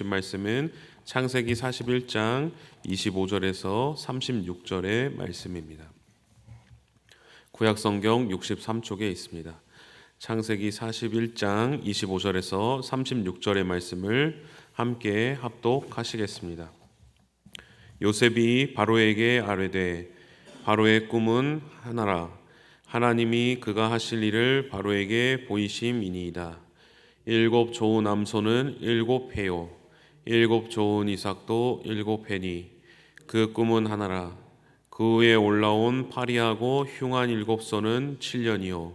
주신 말씀은 창세기 41장 25절에서 36절의 말씀입니다. 구약성경 63쪽에 있습니다. 창세기 41장 25절에서 36절의 말씀을 함께 합독하시겠습니다. 요셉이 바로에게 아뢰되 바로의 꿈은 하나라. 하나님이 그가 하실 일을 바로에게 보이심이니이다. 7 좋은 암소는 7 해요. 7 좋은 이삭도 7 해니. 그 꿈은 하나라. 그 위에 올라온 파리하고 흉한 7소는 7년이요.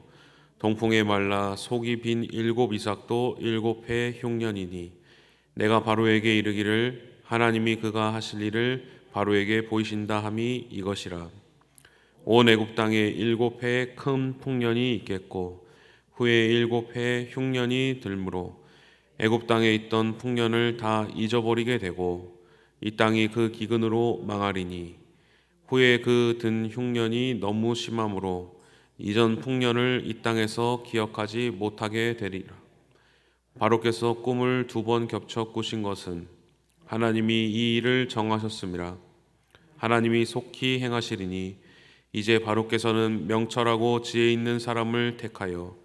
동풍에 말라 속이 빈 7 이삭도 7해 흉년이니. 내가 바로에게 이르기를 하나님이 그가 하실 일을 바로에게 보이신다 함이 이것이라. 온 애굽 땅에 7해 큰 풍년이 있겠고 후에 7해 흉년이 들므로 애굽 땅에 있던 풍년을 다 잊어버리게 되고 이 땅이 그 기근으로 망하리니 후에 그 든 흉년이 너무 심함으로 이전 풍년을 이 땅에서 기억하지 못하게 되리라. 바로께서 꿈을 2번 겹쳐 꾸신 것은 하나님이 이 일을 정하셨음이라. 하나님이 속히 행하시리니 이제 바로께서는 명철하고 지혜 있는 사람을 택하여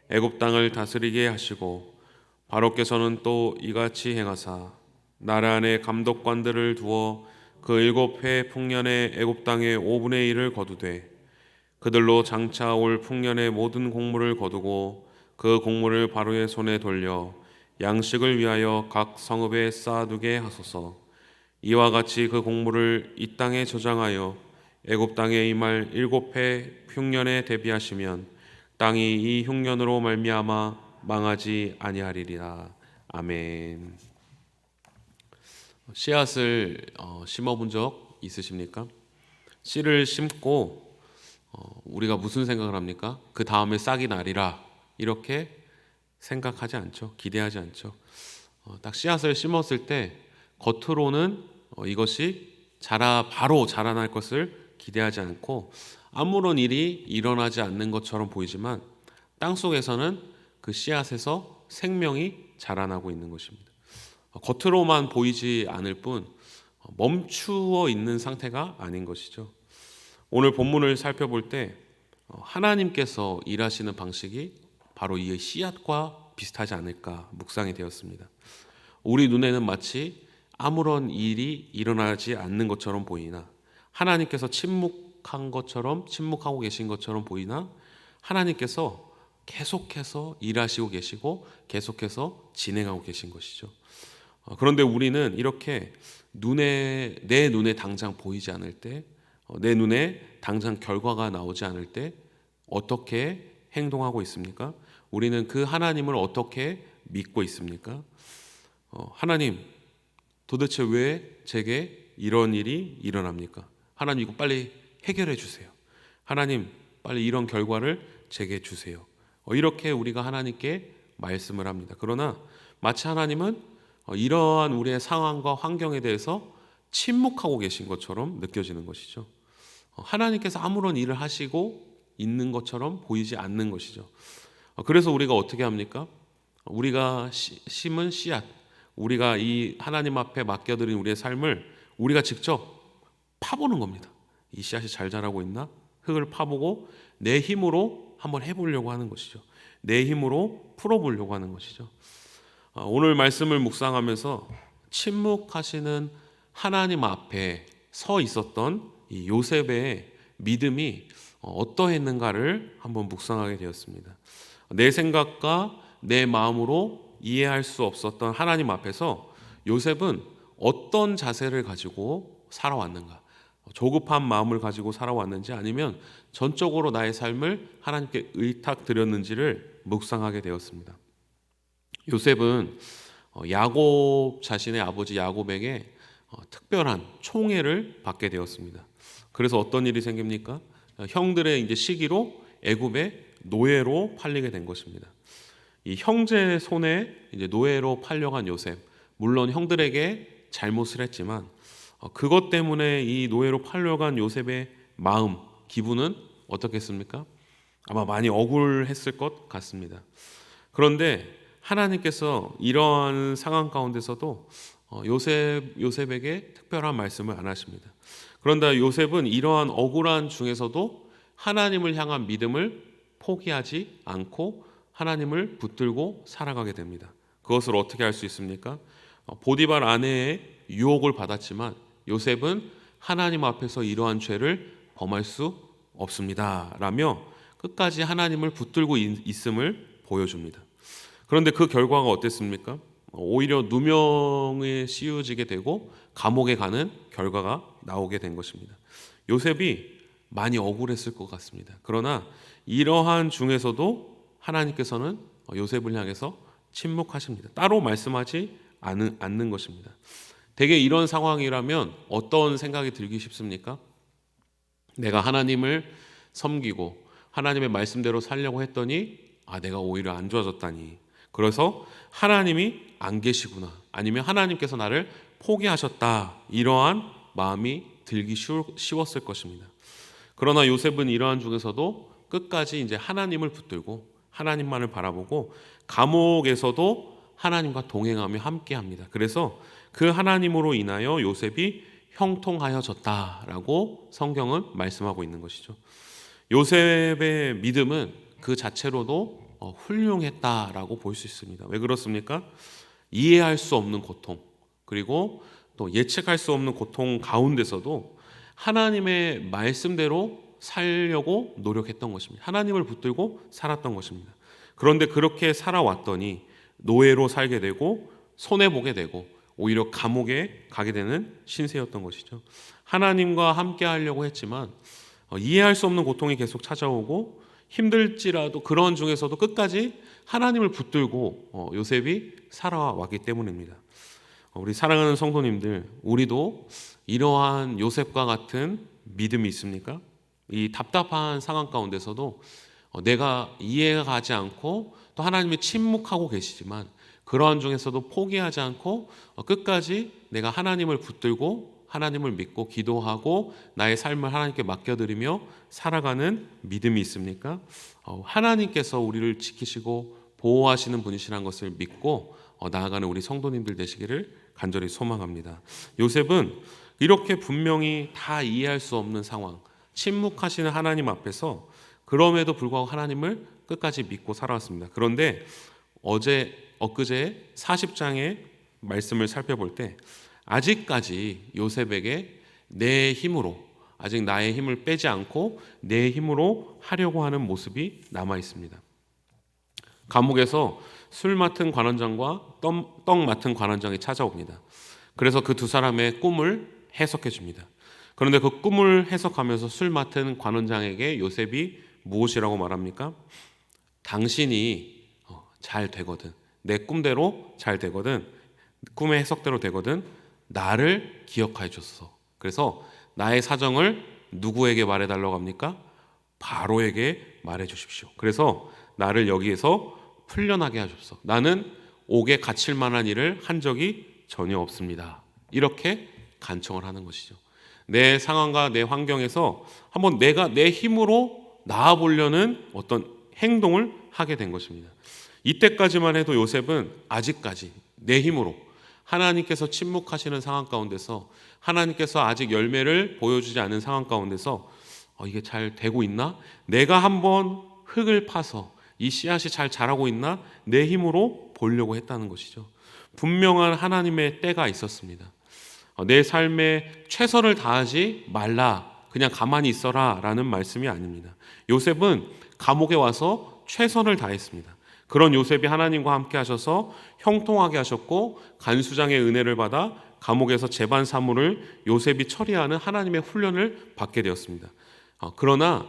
애굽 땅을 다스리게 하시고 바로께서는 또 이같이 행하사 나라 안에 감독관들을 두어 그 7해 풍년의 애굽 땅의 5분의 1을 거두되 그들로 장차 올 풍년의 모든 곡물을 거두고 그 곡물을 바로의 손에 돌려 양식을 위하여 각 성읍에 쌓아두게 하소서. 이와 같이 그 곡물을 이 땅에 저장하여 애굽 땅에 임할 7해 흉년에 대비하시면 땅이 이 흉년으로 말미암아 망하지 아니하리라. 아멘. 씨앗을 심어본 적 있으십니까? 씨를 심고 우리가 무슨 생각을 합니까? 그 다음에 싹이 나리라 이렇게 생각하지 않죠. 기대하지 않죠. 딱 씨앗을 심었을 때 겉으로는 이것이 바로 자라날 것을 기대하지 않고 아무런 일이 일어나지 않는 것처럼 보이지만 땅속에서는 그 씨앗에서 생명이 자라나고 있는 것입니다. 겉으로만 보이지 않을 뿐 멈추어 있는 상태가 아닌 것이죠. 오늘 본문을 살펴볼 때 하나님께서 일하시는 방식이 바로 이 씨앗과 비슷하지 않을까 묵상이 되었습니다. 우리 눈에는 마치 아무런 일이 일어나지 않는 것처럼 보이나 하나님께서 침묵하고 계신 것처럼 보이나 하나님께서 계속해서 일하시고 계시고 계속해서 진행하고 계신 것이죠. 그런데 우리는 이렇게 내 눈에 당장 보이지 않을 때, 내 눈에 당장 결과가 나오지 않을 때 어떻게 행동하고 있습니까? 우리는 그 하나님을 어떻게 믿고 있습니까? 하나님, 도대체 왜 제게 이런 일이 일어납니까? 하나님, 이거 빨리 해결해 주세요. 하나님, 빨리 이런 결과를 제게 주세요. 이렇게 우리가 하나님께 말씀을 합니다. 그러나 마치 하나님은 이러한 우리의 상황과 환경에 대해서 침묵하고 계신 것처럼 느껴지는 것이죠. 하나님께서 아무런 일을 하시고 있는 것처럼 보이지 않는 것이죠. 그래서 우리가 어떻게 합니까? 우리가 심은 씨앗, 우리가 이 하나님 앞에 맡겨드린 우리의 삶을 우리가 직접 파보는 겁니다. 이 씨앗이 잘 자라고 있나? 흙을 파보고 내 힘으로 한번 해보려고 하는 것이죠. 내 힘으로 풀어보려고 하는 것이죠. 오늘 말씀을 묵상하면서 침묵하시는 하나님 앞에 서 있었던 이 요셉의 믿음이 어떠했는가를 한번 묵상하게 되었습니다. 내 생각과 내 마음으로 이해할 수 없었던 하나님 앞에서 요셉은 어떤 자세를 가지고 살아왔는가? 조급한 마음을 가지고 살아왔는지 아니면 전적으로 나의 삶을 하나님께 의탁드렸는지를 묵상하게 되었습니다. 요셉은 야곱 자신의 아버지 야곱에게 특별한 총애를 받게 되었습니다. 그래서 어떤 일이 생깁니까? 형들의 이제 시기로 애굽의 노예로 팔리게 된 것입니다. 이 형제 손에 이제 노예로 팔려간 요셉, 물론 형들에게 잘못을 했지만 그것 때문에 이 노예로 팔려간 요셉의 마음, 기분은 어떻겠습니까? 아마 많이 억울했을 것 같습니다. 그런데 하나님께서 이러한 상황 가운데서도 요셉에게 특별한 말씀을 안 하십니다. 그런데 요셉은 이러한 억울한 중에서도 하나님을 향한 믿음을 포기하지 않고 하나님을 붙들고 살아가게 됩니다. 그것을 어떻게 할 수 있습니까? 보디발 아내의 유혹을 받았지만 요셉은 하나님 앞에서 이러한 죄를 범할 수 없습니다 라며 끝까지 하나님을 붙들고 있음을 보여줍니다. 그런데 그 결과가 어땠습니까? 오히려 누명에 씌워지게 되고 감옥에 가는 결과가 나오게 된 것입니다. 요셉이 많이 억울했을 것 같습니다. 그러나 이러한 중에서도 하나님께서는 요셉을 향해서 침묵하십니다. 따로 말씀하지 않는 것입니다. 대개 이런 상황이라면 어떤 생각이 들기 쉽습니까? 내가 하나님을 섬기고 하나님의 말씀대로 살려고 했더니 내가 오히려 안 좋아졌다니. 그래서 하나님이 안 계시구나. 아니면 하나님께서 나를 포기하셨다. 이러한 마음이 들기 쉬웠을 것입니다. 그러나 요셉은 이러한 중에서도 끝까지 이제 하나님을 붙들고 하나님만을 바라보고 감옥에서도 하나님과 동행하며 함께합니다. 그래서 그 하나님으로 인하여 요셉이 형통하여졌다라고 성경은 말씀하고 있는 것이죠. 요셉의 믿음은 그 자체로도 훌륭했다라고 볼 수 있습니다. 왜 그렇습니까? 이해할 수 없는 고통, 그리고 또 예측할 수 없는 고통 가운데서도 하나님의 말씀대로 살려고 노력했던 것입니다. 하나님을 붙들고 살았던 것입니다. 그런데 그렇게 살아왔더니 노예로 살게 되고 손해보게 되고 오히려 감옥에 가게 되는 신세였던 것이죠. 하나님과 함께 하려고 했지만 이해할 수 없는 고통이 계속 찾아오고 힘들지라도 그런 중에서도 끝까지 하나님을 붙들고 요셉이 살아왔기 때문입니다. 우리 사랑하는 성도님들, 우리도 이러한 요셉과 같은 믿음이 있습니까? 이 답답한 상황 가운데서도 내가 이해가 가지 않고 또 하나님이 침묵하고 계시지만 그러한 중에서도 포기하지 않고 끝까지 내가 하나님을 붙들고 하나님을 믿고 기도하고 나의 삶을 하나님께 맡겨드리며 살아가는 믿음이 있습니까? 하나님께서 우리를 지키시고 보호하시는 분이시라는 것을 믿고 나아가는 우리 성도님들 되시기를 간절히 소망합니다. 요셉은 이렇게 분명히 다 이해할 수 없는 상황, 침묵하시는 하나님 앞에서 그럼에도 불구하고 하나님을 끝까지 믿고 살아왔습니다. 그런데 엊그제 40장의 말씀을 살펴볼 때 아직까지 요셉에게 내 힘으로, 아직 나의 힘을 빼지 않고 내 힘으로 하려고 하는 모습이 남아 있습니다. 감옥에서 술 맡은 관원장과 떡 맡은 관원장이 찾아옵니다. 그래서 그 두 사람의 꿈을 해석해 줍니다. 그런데 그 꿈을 해석하면서 술 맡은 관원장에게 요셉이 무엇이라고 말합니까? 당신이 잘 되거든, 내 꿈대로 잘 되거든, 꿈의 해석대로 되거든, 나를 기억하여 줬어. 그래서 나의 사정을 누구에게 말해달라고 합니까? 바로에게 말해 주십시오. 그래서 나를 여기에서 풀려나게 하십시오. 나는 옥에 갇힐 만한 일을 한 적이 전혀 없습니다. 이렇게 간청을 하는 것이죠. 내 상황과 내 환경에서 한번 내가 내 힘으로 나아보려는 어떤 행동을 하게 된 것입니다. 이때까지만 해도 요셉은 아직까지 내 힘으로 하나님께서 침묵하시는 상황 가운데서 하나님께서 아직 열매를 보여주지 않은 상황 가운데서 이게 잘 되고 있나? 내가 한번 흙을 파서 이 씨앗이 잘 자라고 있나? 내 힘으로 보려고 했다는 것이죠. 분명한 하나님의 때가 있었습니다. 내 삶에 최선을 다하지 말라, 그냥 가만히 있어라 라는 말씀이 아닙니다. 요셉은 감옥에 와서 최선을 다했습니다. 그런 요셉이 하나님과 함께 하셔서 형통하게 하셨고 간수장의 은혜를 받아 감옥에서 재반 사무를 요셉이 처리하는 하나님의 훈련을 받게 되었습니다. 그러나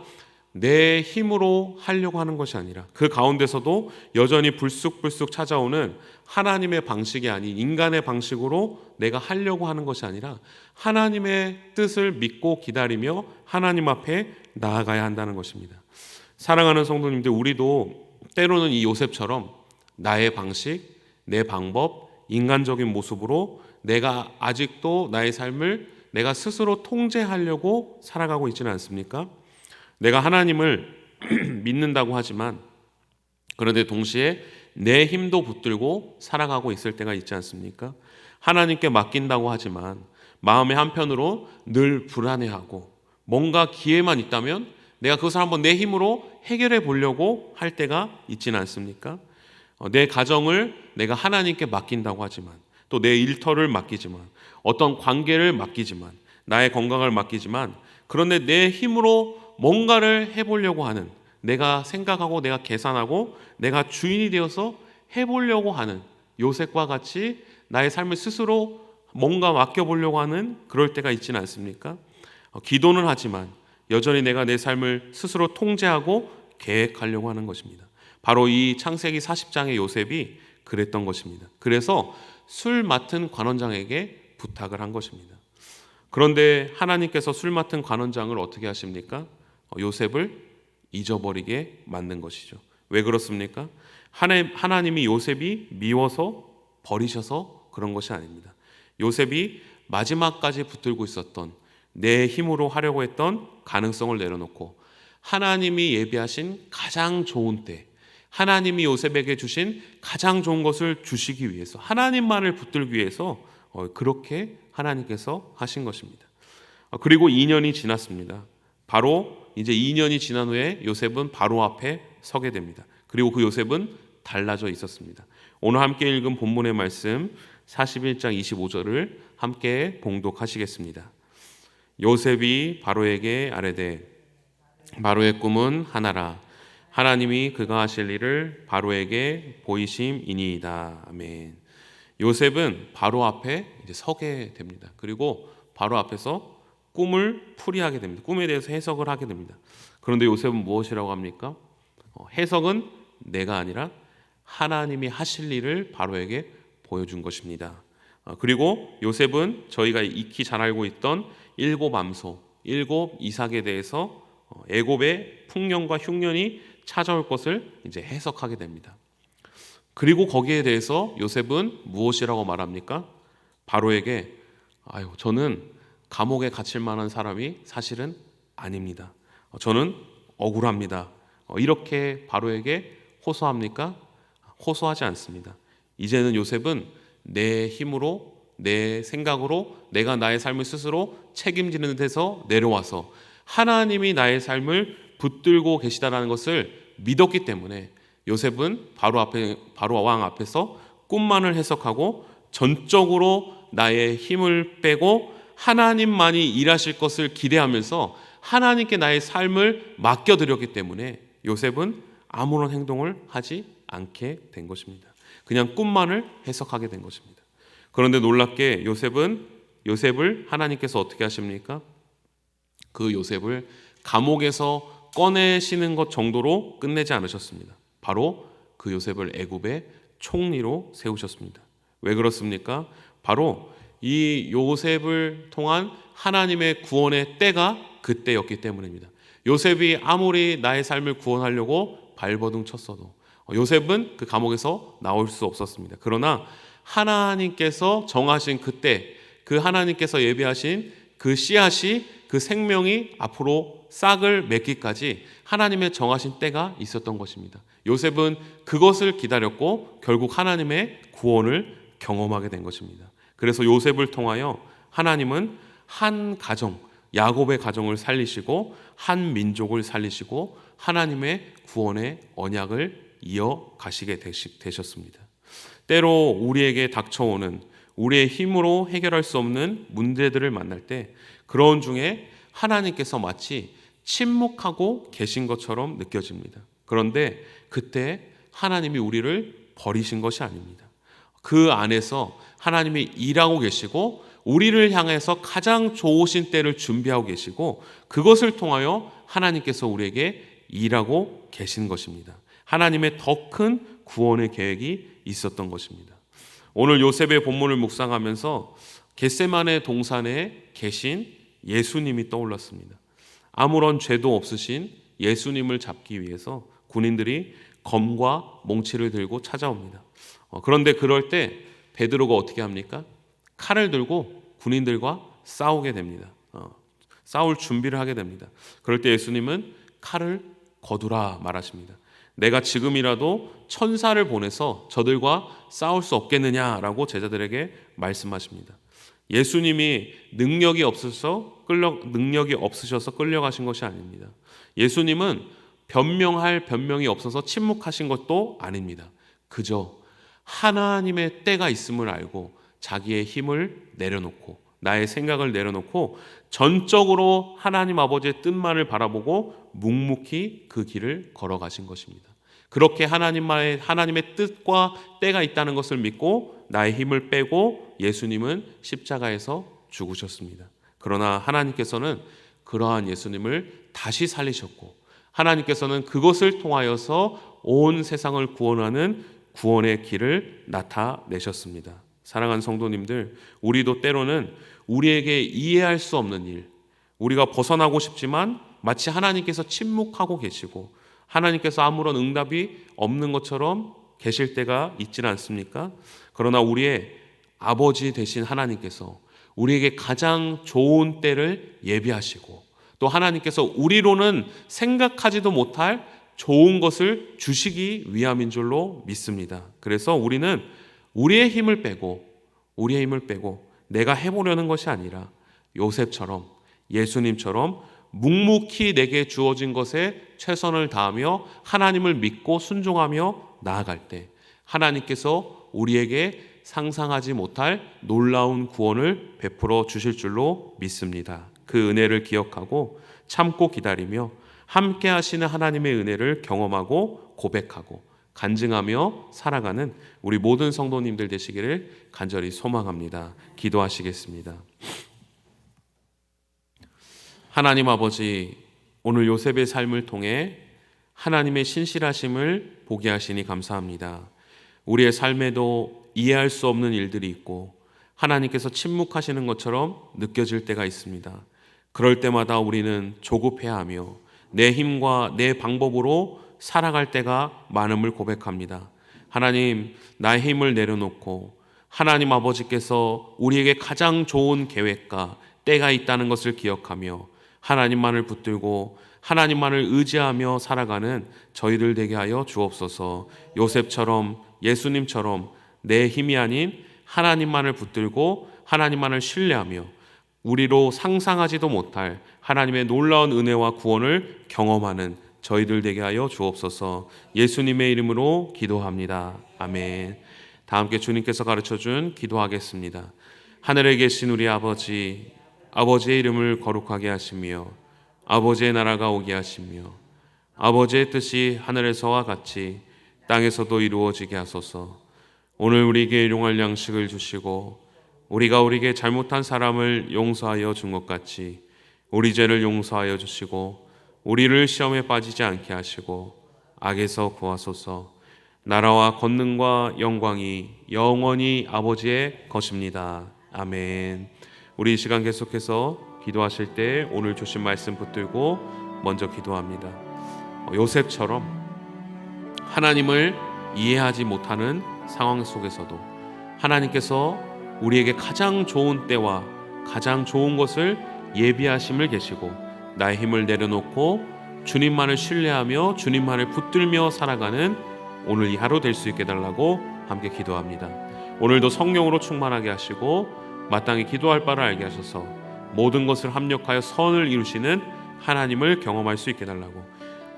내 힘으로 하려고 하는 것이 아니라 그 가운데서도 여전히 불쑥불쑥 찾아오는 하나님의 방식이 아닌 인간의 방식으로 내가 하려고 하는 것이 아니라 하나님의 뜻을 믿고 기다리며 하나님 앞에 나아가야 한다는 것입니다. 사랑하는 성도님들, 우리도 때로는 이 요셉처럼 나의 방식, 내 방법, 인간적인 모습으로 내가 아직도 나의 삶을 내가 스스로 통제하려고 살아가고 있지는 않습니까? 내가 하나님을 믿는다고 하지만 그런데 동시에 내 힘도 붙들고 살아가고 있을 때가 있지 않습니까? 하나님께 맡긴다고 하지만 마음의 한편으로 늘 불안해하고 뭔가 기회만 있다면 내가 그것을 한번 내 힘으로 해결해 보려고 할 때가 있지는 않습니까? 내 가정을 내가 하나님께 맡긴다고 하지만 또 내 일터를 맡기지만 어떤 관계를 맡기지만 나의 건강을 맡기지만 그런데 내 힘으로 뭔가를 해보려고 하는 내가 생각하고 내가 계산하고 내가 주인이 되어서 해보려고 하는 요셉과 같이 나의 삶을 스스로 뭔가 맡겨보려고 하는 그럴 때가 있지는 않습니까? 기도는 하지만 여전히 내가 내 삶을 스스로 통제하고 계획하려고 하는 것입니다. 바로 이 창세기 40장의 요셉이 그랬던 것입니다. 그래서 술 맡은 관원장에게 부탁을 한 것입니다. 그런데 하나님께서 술 맡은 관원장을 어떻게 하십니까? 요셉을 잊어버리게 만든 것이죠. 왜 그렇습니까? 하나님이 요셉이 미워서 버리셔서 그런 것이 아닙니다. 요셉이 마지막까지 붙들고 있었던 내 힘으로 하려고 했던 가능성을 내려놓고 하나님이 예비하신 가장 좋은 때, 하나님이 요셉에게 주신 가장 좋은 것을 주시기 위해서 하나님만을 붙들기 위해서 그렇게 하나님께서 하신 것입니다. 그리고 2년이 지났습니다. 바로 이제 2년이 지난 후에 요셉은 바로 앞에 서게 됩니다. 그리고 그 요셉은 달라져 있었습니다. 오늘 함께 읽은 본문의 말씀 41장 25절을 함께 봉독하시겠습니다. 요셉이 바로에게 아뢰되 바로의 꿈은 하나라 하나님이 그가 하실 일을 바로에게 보이심이니이다. 아멘. 요셉은 바로 앞에 이제 서게 됩니다. 그리고 바로 앞에서 꿈을 풀이하게 됩니다. 꿈에 대해서 해석을 하게 됩니다. 그런데 요셉은 무엇이라고 합니까? 해석은 내가 아니라 하나님이 하실 일을 바로에게 보여준 것입니다. 그리고 요셉은 저희가 익히 잘 알고 있던 일곱 암소, 일곱 이삭에 대해서 애굽의 풍년과 흉년이 찾아올 것을 이제 해석하게 됩니다. 그리고 거기에 대해서 요셉은 무엇이라고 말합니까? 바로에게 저는 감옥에 갇힐 만한 사람이 사실은 아닙니다. 저는 억울합니다. 이렇게 바로에게 호소합니까? 호소하지 않습니다. 이제는 요셉은 내 힘으로 내 생각으로 내가 나의 삶을 스스로 책임지는 데서 내려와서 하나님이 나의 삶을 붙들고 계시다라는 것을 믿었기 때문에 요셉은 바로 왕 앞에서 꿈만을 해석하고 전적으로 나의 힘을 빼고 하나님만이 일하실 것을 기대하면서 하나님께 나의 삶을 맡겨드렸기 때문에 요셉은 아무런 행동을 하지 않게 된 것입니다. 그냥 꿈만을 해석하게 된 것입니다. 그런데 놀랍게 요셉을 하나님께서 어떻게 하십니까? 그 요셉을 감옥에서 꺼내시는 것 정도로 끝내지 않으셨습니다. 바로 그 요셉을 애굽의 총리로 세우셨습니다. 왜 그렇습니까? 바로 이 요셉을 통한 하나님의 구원의 때가 그때였기 때문입니다. 요셉이 아무리 나의 삶을 구원하려고 발버둥 쳤어도 요셉은 그 감옥에서 나올 수 없었습니다. 그러나 하나님께서 정하신 그때 그 하나님께서 예비하신 그 씨앗이 그 생명이 앞으로 싹을 맺기까지 하나님의 정하신 때가 있었던 것입니다. 요셉은 그것을 기다렸고 결국 하나님의 구원을 경험하게 된 것입니다. 그래서 요셉을 통하여 하나님은 한 가정, 야곱의 가정을 살리시고 한 민족을 살리시고 하나님의 구원의 언약을 이어가시게 되셨습니다. 때로 우리에게 닥쳐오는 우리의 힘으로 해결할 수 없는 문제들을 만날 때 그런 중에 하나님께서 마치 침묵하고 계신 것처럼 느껴집니다. 그런데 그때 하나님이 우리를 버리신 것이 아닙니다. 그 안에서 하나님이 일하고 계시고 우리를 향해서 가장 좋으신 때를 준비하고 계시고 그것을 통하여 하나님께서 우리에게 일하고 계신 것입니다. 하나님의 더 큰 구원의 계획이 있었던 것입니다. 오늘 요셉의 본문을 묵상하면서 겟세마네 동산에 계신 예수님이 떠올랐습니다. 아무런 죄도 없으신 예수님을 잡기 위해서 군인들이 검과 몽치를 들고 찾아옵니다. 그런데 그럴 때 베드로가 어떻게 합니까? 칼을 들고 군인들과 싸우게 됩니다. 싸울 준비를 하게 됩니다. 그럴 때 예수님은 칼을 거두라 말하십니다. 내가 지금이라도 천사를 보내서 저들과 싸울 수 없겠느냐라고 제자들에게 말씀하십니다. 예수님이 능력이 없으셔서 끌려가신 것이 아닙니다. 예수님은 변명할 변명이 없어서 침묵하신 것도 아닙니다. 그저 하나님의 때가 있음을 알고 자기의 힘을 내려놓고 나의 생각을 내려놓고 전적으로 하나님 아버지의 뜻만을 바라보고 묵묵히 그 길을 걸어가신 것입니다. 그렇게 하나님의 뜻과 때가 있다는 것을 믿고 나의 힘을 빼고 예수님은 십자가에서 죽으셨습니다. 그러나 하나님께서는 그러한 예수님을 다시 살리셨고 하나님께서는 그것을 통하여서 온 세상을 구원하는 구원의 길을 나타내셨습니다. 사랑하는 성도님들, 우리도 때로는 우리에게 이해할 수 없는 일, 우리가 벗어나고 싶지만 마치 하나님께서 침묵하고 계시고 하나님께서 아무런 응답이 없는 것처럼 계실 때가 있지는 않습니까? 그러나 우리의 아버지 되신 하나님께서 우리에게 가장 좋은 때를 예비하시고 또 하나님께서 우리로는 생각하지도 못할 좋은 것을 주시기 위함인 줄로 믿습니다. 그래서 우리는 우리의 힘을 빼고 내가 해보려는 것이 아니라 요셉처럼 예수님처럼 묵묵히 내게 주어진 것에 최선을 다하며 하나님을 믿고 순종하며 나아갈 때 하나님께서 우리에게 상상하지 못할 놀라운 구원을 베풀어 주실 줄로 믿습니다. 그 은혜를 기억하고 참고 기다리며 함께 하시는 하나님의 은혜를 경험하고 고백하고 간증하며 살아가는 우리 모든 성도님들 되시기를 간절히 소망합니다. 기도하시겠습니다. 하나님 아버지, 오늘 요셉의 삶을 통해 하나님의 신실하심을 보게 하시니 감사합니다. 우리의 삶에도 이해할 수 없는 일들이 있고 하나님께서 침묵하시는 것처럼 느껴질 때가 있습니다. 그럴 때마다 우리는 조급해하며 내 힘과 내 방법으로 살아갈 때가 많음을 고백합니다. 하나님, 나의 힘을 내려놓고 하나님 아버지께서 우리에게 가장 좋은 계획과 때가 있다는 것을 기억하며 하나님만을 붙들고 하나님만을 의지하며 살아가는 저희들 되게 하여 주옵소서. 요셉처럼 예수님처럼 내 힘이 아닌 하나님만을 붙들고 하나님만을 신뢰하며 우리로 상상하지도 못할 하나님의 놀라운 은혜와 구원을 경험하는 저희들 되게 하여 주옵소서. 예수님의 이름으로 기도합니다. 아멘. 다 함께 주님께서 가르쳐준 기도하겠습니다. 하늘에 계신 우리 아버지, 아버지의 이름을 거룩하게 하시며 아버지의 나라가 오게 하시며 아버지의 뜻이 하늘에서와 같이 땅에서도 이루어지게 하소서. 오늘 우리에게 일용할 양식을 주시고 우리가 우리에게 잘못한 사람을 용서하여 준 것 같이 우리 죄를 용서하여 주시고 우리를 시험에 빠지지 않게 하시고 악에서 구하소서. 나라와 권능과 영광이 영원히 아버지의 것입니다. 아멘. 우리 이 시간 계속해서 기도하실 때 오늘 주신 말씀 붙들고 먼저 기도합니다. 요셉처럼 하나님을 이해하지 못하는 상황 속에서도 하나님께서 우리에게 가장 좋은 때와 가장 좋은 것을 예비하심을 계시고 나의 힘을 내려놓고 주님만을 신뢰하며 주님만을 붙들며 살아가는 오늘 이 하루 될 수 있게 해달라고 함께 기도합니다. 오늘도 성령으로 충만하게 하시고 마땅히 기도할 바를 알게 하셔서 모든 것을 합력하여 선을 이루시는 하나님을 경험할 수 있게 해달라고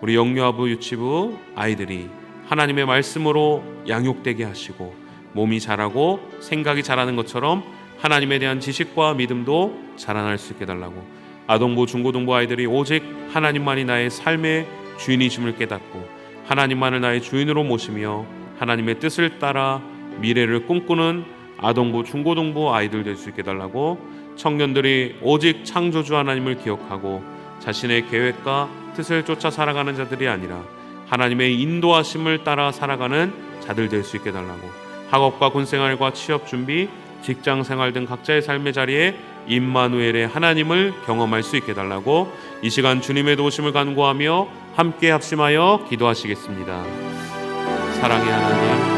우리 영유아부 유치부 아이들이 하나님의 말씀으로 양육되게 하시고 몸이 자라고 생각이 자라는 것처럼 하나님에 대한 지식과 믿음도 자라날 수 있게 해달라고 아동부 중고등부 아이들이 오직 하나님만이 나의 삶의 주인이심을 깨닫고 하나님만을 나의 주인으로 모시며 하나님의 뜻을 따라 미래를 꿈꾸는 아동부 중고등부 아이들 될 수 있게 해달라고 청년들이 오직 창조주 하나님을 기억하고 자신의 계획과 뜻을 쫓아 살아가는 자들이 아니라 하나님의 인도하심을 따라 살아가는 자들 될 수 있게 해달라고 학업과 군생활과 취업 준비, 직장생활 등 각자의 삶의 자리에 임마누엘의 하나님을 경험할 수 있게 해달라고 이 시간 주님의 도우심을 간구하며 함께 합심하여 기도하시겠습니다. 사랑의 하나님,